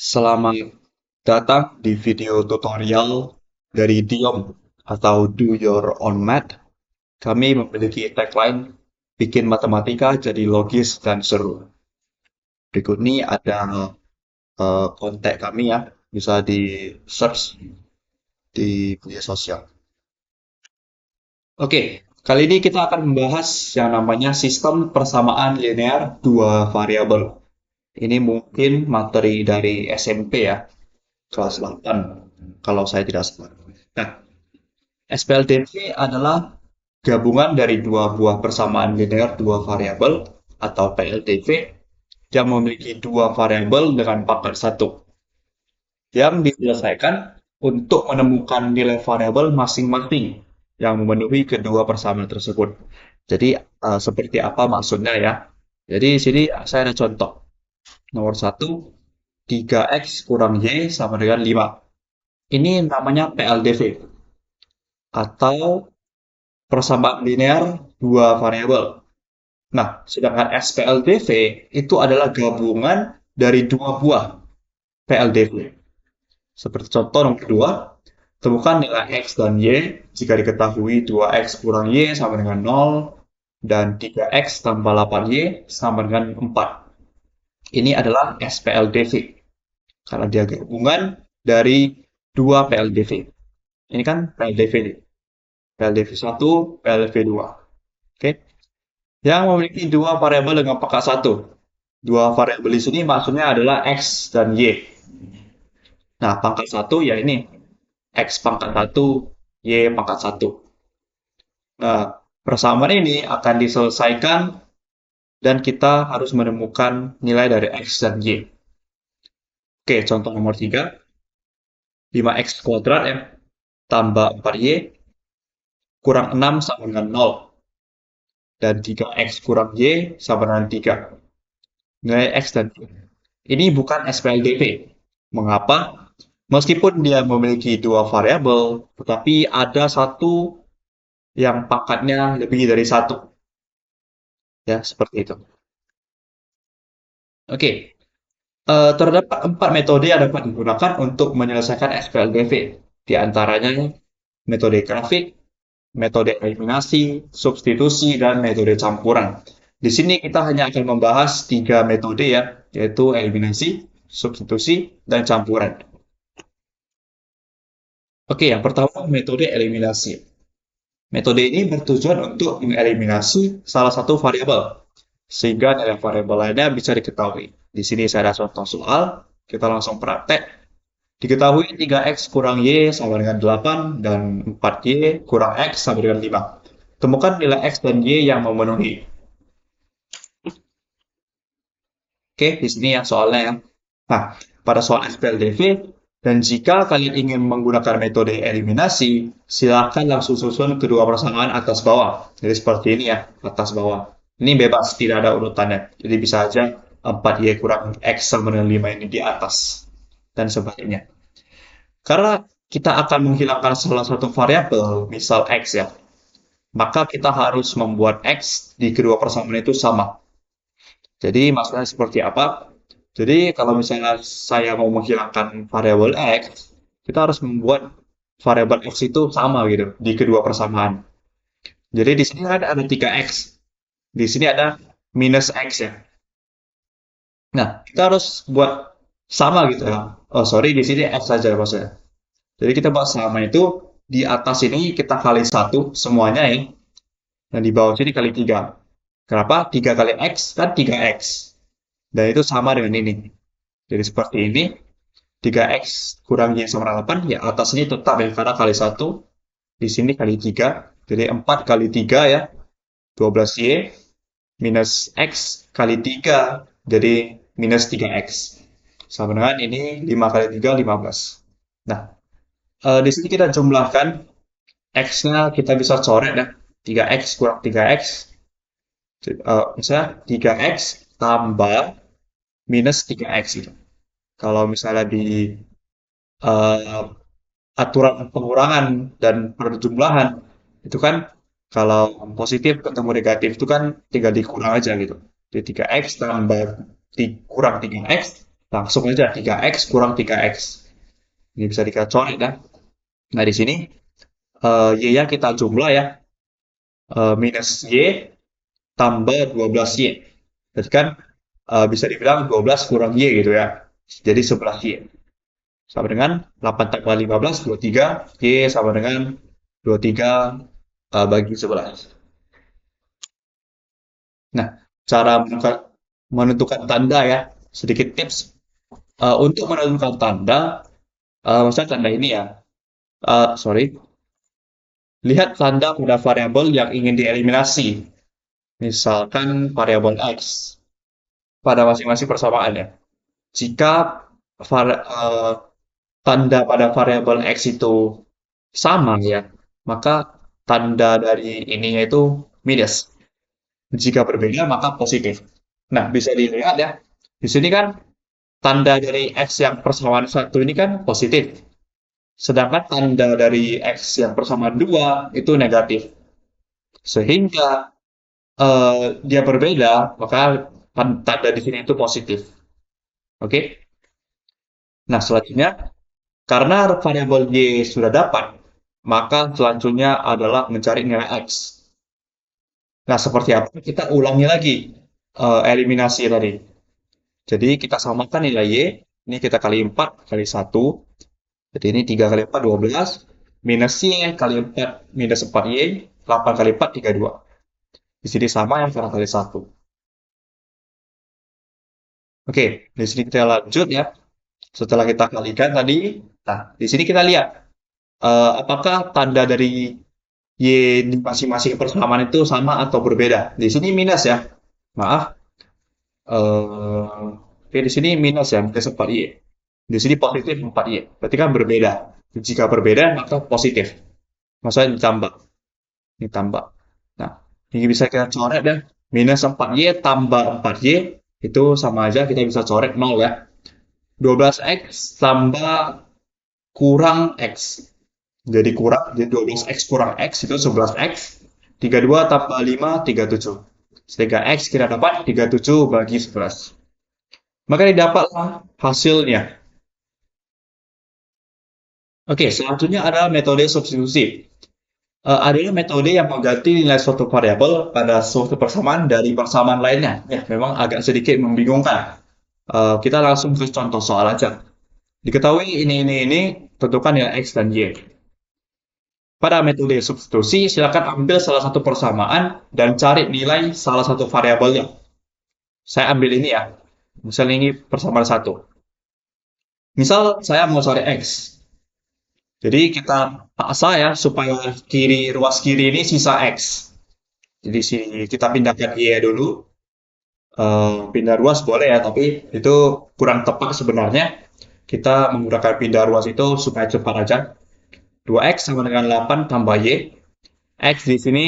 Selamat datang di video tutorial dari Diom atau Do Your Own Math. Kami memiliki tagline bikin matematika jadi logis dan seru. Berikut ini ada kontak kami ya, bisa di search di media sosial. Oke, kali ini kita akan membahas yang namanya sistem persamaan linear dua variabel. Ini mungkin materi dari SMP ya, kelas 8 kalau saya tidak salah. Nah, SPLDV adalah gabungan dari dua buah persamaan linear dua variabel atau PLDV yang memiliki dua variabel dengan pangkat satu yang diselesaikan untuk menemukan nilai variabel masing-masing yang memenuhi kedua persamaan tersebut. Jadi seperti apa maksudnya ya? Jadi di sini saya ada contoh. Nomor satu, 3x kurang y sama dengan 5. Ini namanya PLDV atau persamaan linear dua variabel. Nah, sedangkan SPLDV itu adalah gabungan dari dua buah PLDV. Seperti contoh nomor kedua, temukan nilai x dan y jika diketahui 2x kurang y sama dengan 0 dan 3x tambah 8y sama dengan 4. Ini adalah SPLDV karena dia gabungan dari dua PLDV. Ini kan PLDV nih. PLDV 1, PLDV 2. Oke. Yang memiliki dua variabel dengan pangkat satu. Dua variabel di sini maksudnya adalah x dan y. Nah, pangkat satu ya ini x pangkat satu, y pangkat satu. Nah, persamaan ini akan diselesaikan dan kita harus menemukan nilai dari x dan y. Oke, contoh nomor 3. 5x kuadrat ya, tambah 4y kurang 6 sama dengan 0. Dan 3x kurang y sama dengan 3. Nilai x dan y. Ini bukan SPLDV. Mengapa? Meskipun dia memiliki dua variabel, tetapi ada satu yang pangkatnya lebih dari satu. Ya, seperti itu. Oke, terdapat 4 metode yang dapat digunakan untuk menyelesaikan SPLDV. Di antaranya metode grafik, metode eliminasi, substitusi, dan metode campuran. Di sini kita hanya akan membahas 3 metode ya, yaitu eliminasi, substitusi, dan campuran. Oke, yang pertama metode eliminasi. Metode ini bertujuan untuk mengeliminasi salah satu variabel, sehingga nilai variabel lainnya bisa diketahui. Di sini saya ada contoh soal, kita langsung praktek. Diketahui 3x kurang y sama dengan 8 dan 4y kurang x sama dengan 5. Temukan nilai x dan y yang memenuhi. Oke, di sini ya soalnya ya. Nah, pada soal SPLDV, dan jika kalian ingin menggunakan metode eliminasi, silakan langsung susun kedua persamaan atas bawah. Jadi seperti ini ya, atas bawah. Ini bebas, tidak ada urutannya. Jadi bisa aja 4y kurang x sama dengan 5 ini di atas. Dan sebaliknya. Karena kita akan menghilangkan salah satu variabel, misal x ya, maka kita harus membuat x di kedua persamaan itu sama. Jadi maksudnya seperti apa? Jadi kalau misalnya saya mau menghilangkan variabel x, kita harus membuat variabel x itu sama gitu di kedua persamaan. Jadi di sini ada 3x, di sini ada minus x ya. Nah, kita harus buat sama gitu ya. Oh sorry, di sini x saja maksudnya. Jadi kita buat sama itu di atas ini kita kali satu semuanya ya. Dan di bawah sini kali 3. Kenapa? 3 kali x kan 3x. Dan itu sama dengan ini. Jadi seperti ini. 3x kurang y sama 8, ya atas ini tetap ya, karena kali 1. Di sini kali 3. Jadi 4 kali 3 ya. 12y minus x kali 3. Jadi minus 3x. Sama dengan ini 5 kali 3, 15. Nah, di sini kita jumlahkan x-nya kita bisa coret ya. 3x kurang 3x misalnya 3x tambah minus 3x gitu. Kalau misalnya di uh, aturan pengurangan dan perjumlahan itu kan kalau positif ketemu negatif itu kan tinggal dikurang aja gitu. Jadi 3x tambah kurang 3x Langsung aja 3x kurang 3x. Ini bisa kita coret ya. Nah, di sini y-nya kita jumlah ya. Minus y tambah 12y. Jadi kan bisa dibilang 12 kurang y gitu ya. Jadi 11y. Sama dengan 8 tambah 15, 23. Y sama dengan 23 bagi 11. Nah, cara menentukan tanda ya. Sedikit tips. Untuk menentukan tanda, maksudnya tanda ini ya. Sorry. Lihat tanda pada variabel yang ingin dieliminasi. Misalkan variabel x pada masing-masing persamaan ya. Jika tanda pada variabel x itu sama ya, maka tanda dari ininya itu minus. Jika berbeda, maka positif. Nah, bisa dilihat ya. Di sini kan tanda dari x yang persamaan satu ini kan positif. Sedangkan tanda dari x yang persamaan 2 itu negatif. Sehingga dia berbeda, maka tanda di sini itu positif. Oke? Nah, selanjutnya, karena variabel y sudah dapat, maka selanjutnya adalah mencari nilai x. Nah, seperti apa? Kita ulangi lagi eliminasi tadi. Jadi, kita samakan nilai y, ini kita kali 4 kali 1. Jadi, ini 3 kali 4, 12. Minus y kali 4, minus 4y. 8 kali 4, 32. Di sini sama yang kali 1. Oke, di sini kita lanjut ya. Setelah kita kalikan tadi, nah di sini kita lihat apakah tanda dari y di masing-masing persamaan itu sama atau berbeda. Di sini minus ya, maaf. Oke, di sini minus ya, minus 4y. Di sini positif 4y. Berarti kan berbeda. Jika berbeda maka positif. Maksudnya ditambah. Ditambah. Nah, ini bisa kita coret ya. Minus 4y tambah 4y itu sama aja kita bisa coret 0 ya. 12x tambah kurang x. Jadi kurang, jadi 12x kurang x itu 11x. 32 tambah 5, 37. Sehingga x kita dapat 37 bagi 11. Maka didapatlah hasilnya. Oke, selanjutnya adalah metode substitusi. Adalah metode yang mengganti nilai suatu variabel pada suatu persamaan dari persamaan lainnya. Ya, memang agak sedikit membingungkan. Kita langsung ke contoh soal aja. Diketahui ini, tentukan nilai x dan y. Pada metode substitusi, silakan ambil salah satu persamaan dan cari nilai salah satu variabelnya. Saya ambil ini ya. Misalnya ini persamaan 1. Misal saya mau cari x. Jadi kita paksa ya supaya ruas kiri ini sisa x. Jadi kita pindahkan y dulu. Pindah ruas boleh ya, tapi itu kurang tepat sebenarnya. Kita menggunakan pindah ruas itu supaya cepat aja. 2x sama dengan 8 tambah y. X di sini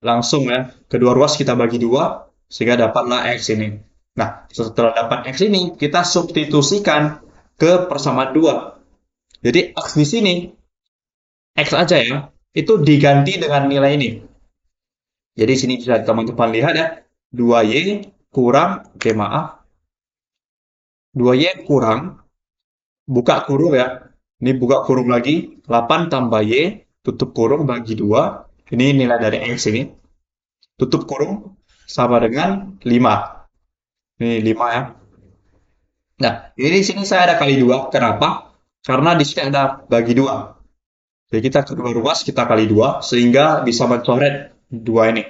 langsung ya, kedua ruas kita bagi 2, sehingga dapatlah x ini. Nah, setelah dapat x ini, kita substitusikan ke persamaan 2. Jadi x di sini, x aja ya, itu diganti dengan nilai ini. Jadi sini bisa teman-teman lihat ya, 2y kurang, oke maaf, 2y kurang, buka kurung ya, ini buka kurung lagi, 8 tambah y, tutup kurung bagi 2, ini nilai dari x ini, tutup kurung sama dengan 5. Ini 5 ya. Nah, ini di sini saya ada kali 2. Kenapa? Karena di sini ada bagi 2. Jadi kita kedua ruas kita kali 2 sehingga bisa mencoret 2 ini.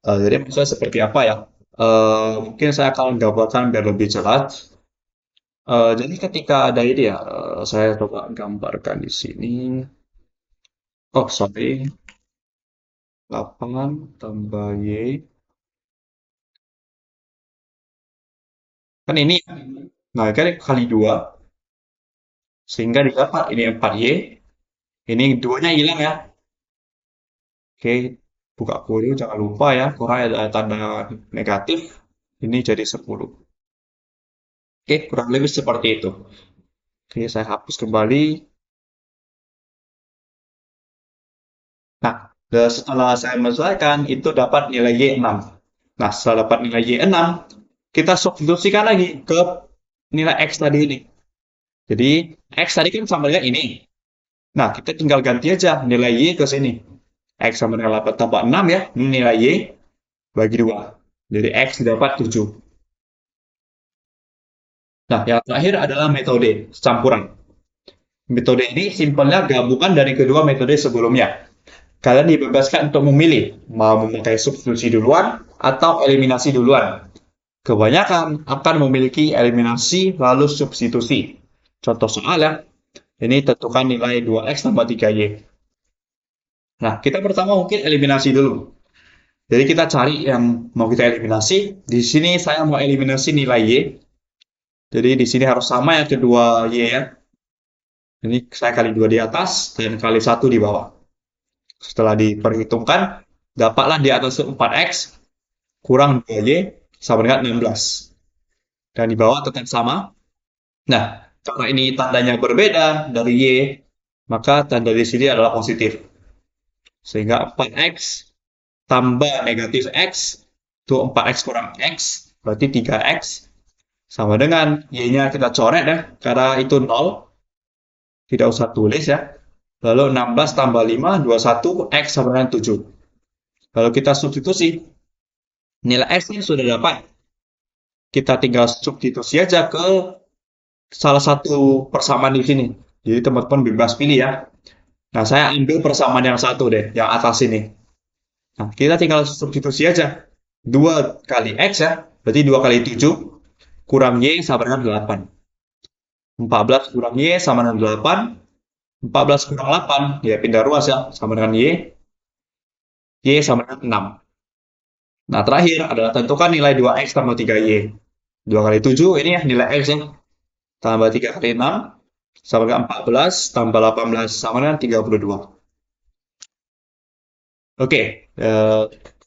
Jadi maksudnya seperti apa ya? Mungkin saya akan gambarkan biar lebih jelas. Jadi ketika ada ini ya, saya coba gambarkan di sini. Oh, sorry. 8 tambah y. Kan ini, nah kan kali 2. Sehingga didapat ini 4y. Ini 2-nya hilang ya. Oke, buka kurung jangan lupa ya, kurang ada tanda negatif. Ini jadi 10. Oke, kurang lebih seperti itu. Oke, saya hapus kembali. Nah, setelah saya menyesuaikan, itu dapat nilai Y6. Nah, setelah dapat nilai Y6, kita substitusikan lagi ke nilai X tadi ini. Jadi, X tadi kan sama dengan ini. Nah, kita tinggal ganti aja nilai Y ke sini. X sama dengan 8 tambah 6 ya. Ini nilai Y bagi 2. Jadi, X dapat 7. Nah, yang terakhir adalah metode campuran. Metode ini simpelnya gabungan dari kedua metode sebelumnya. Kalian dibebaskan untuk memilih mau memakai substitusi duluan atau eliminasi duluan. Kebanyakan akan memiliki eliminasi lalu substitusi. Contoh soal ya, ini tentukan nilai 2x tambah 3y. Nah, kita pertama mungkin eliminasi dulu. Jadi kita cari yang mau kita eliminasi. Di sini saya mau eliminasi nilai y. Jadi di sini harus sama ya kedua y ya. Ini saya kali 2 di atas dan kali 1 di bawah. Setelah diperhitungkan, dapatlah di atas 4x kurang 2y sama dengan 16. Dan di bawah tetap sama. Nah, karena ini tandanya berbeda dari y, maka tanda di sini adalah positif. Sehingga 4x tambah negatif x, itu 4x kurang x, berarti 3x, sama dengan y-nya kita coret ya, karena itu 0, tidak usah tulis ya. Lalu 16 tambah 5, 21, x sama dengan 7. Lalu kita substitusi, nilai x ini sudah dapat. Kita tinggal substitusi aja ke salah satu persamaan di sini. Jadi teman-teman bebas pilih ya. Nah, saya ambil persamaan yang satu deh, yang atas ini. Nah, kita tinggal substitusi aja. 2 kali x ya, berarti 2 kali 7 kurang y sama dengan 8. 14 kurang y sama dengan 8. 14 kurang 8, ya pindah ruas ya, sama dengan y. Y sama dengan 6. Nah, terakhir adalah tentukan nilai 2x tambah 3y. 2 kali 7, ini ya nilai x ya. Tambah 3 kali 6, sama dengan 14, tambah 18, sama dengan 32. Oke,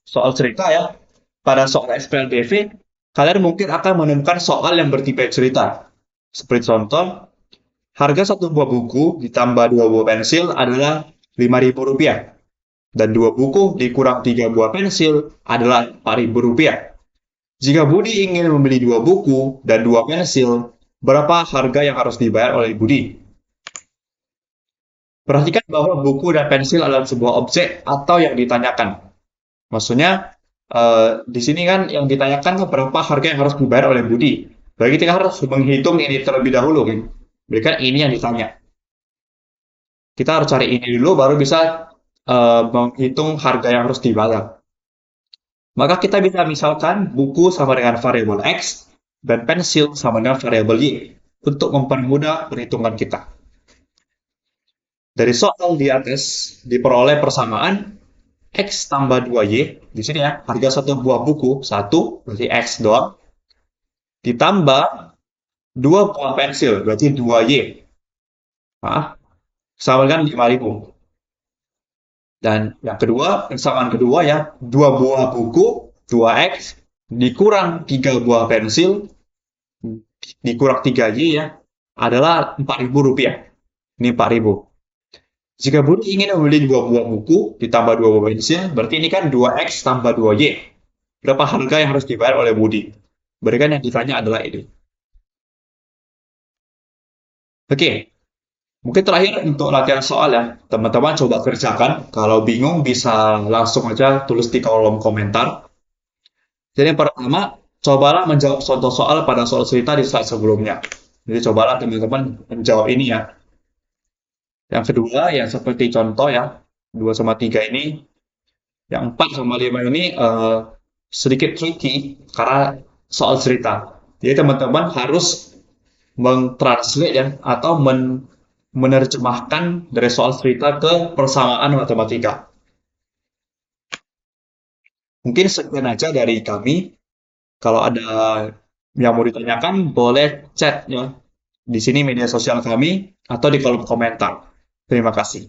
soal cerita ya. Pada soal SPLDV, kalian mungkin akan menemukan soal yang bertipe cerita. Seperti contoh, harga satu buah buku ditambah 2 buah pensil adalah Rp5.000. Dan 2 buku dikurang 3 buah pensil adalah Rp4.000. Jika Budi ingin membeli 2 buku dan 2 pensil, berapa harga yang harus dibayar oleh Budi? Perhatikan bahwa buku dan pensil adalah sebuah objek atau yang ditanyakan. Maksudnya, di sini kan yang ditanyakan berapa harga yang harus dibayar oleh Budi. Berarti kita harus menghitung ini terlebih dahulu, kan? Berarti ini yang ditanya. Kita harus cari ini dulu, baru bisa menghitung harga yang harus dibayar. Maka kita bisa misalkan buku sama dengan variabel x dan pensil sama dengan variabel y untuk mempermudah perhitungan kita. Dari soal di atas diperoleh persamaan x tambah 2y, di sini ya, harga satu buah buku, 1, berarti x doang, ditambah 2 buah pensil, berarti 2y. Nah, sama dengan 5.000. Dan yang kedua, persamaan kedua ya, 2 buah buku, 2x, dikurang 3 buah pensil, dikurang 3y ya, adalah Rp4.000. Ini 4.000. Jika Budi ingin membeli 2 buah buku ditambah 2 buah pensil, berarti ini kan 2x tambah 2y. Berapa harga yang harus dibayar oleh Budi? Berarti yang ditanya adalah ini. Oke, mungkin terakhir untuk latihan soal ya, teman-teman coba kerjakan. Kalau bingung bisa langsung aja tulis di kolom komentar. Jadi yang pertama, cobalah menjawab contoh soal pada soal cerita di slide sebelumnya. Jadi cobalah teman-teman menjawab ini ya. Yang kedua, yang seperti contoh ya, 2 sama 3 ini. Yang 4 sama 5 ini sedikit tricky karena soal cerita. Jadi teman-teman harus mentranslate ya, atau menerjemahkan dari soal cerita ke persamaan matematika. Mungkin sekian aja dari kami. Kalau ada yang mau ditanyakan, boleh chat ya di sini media sosial kami atau di kolom komentar. Terima kasih.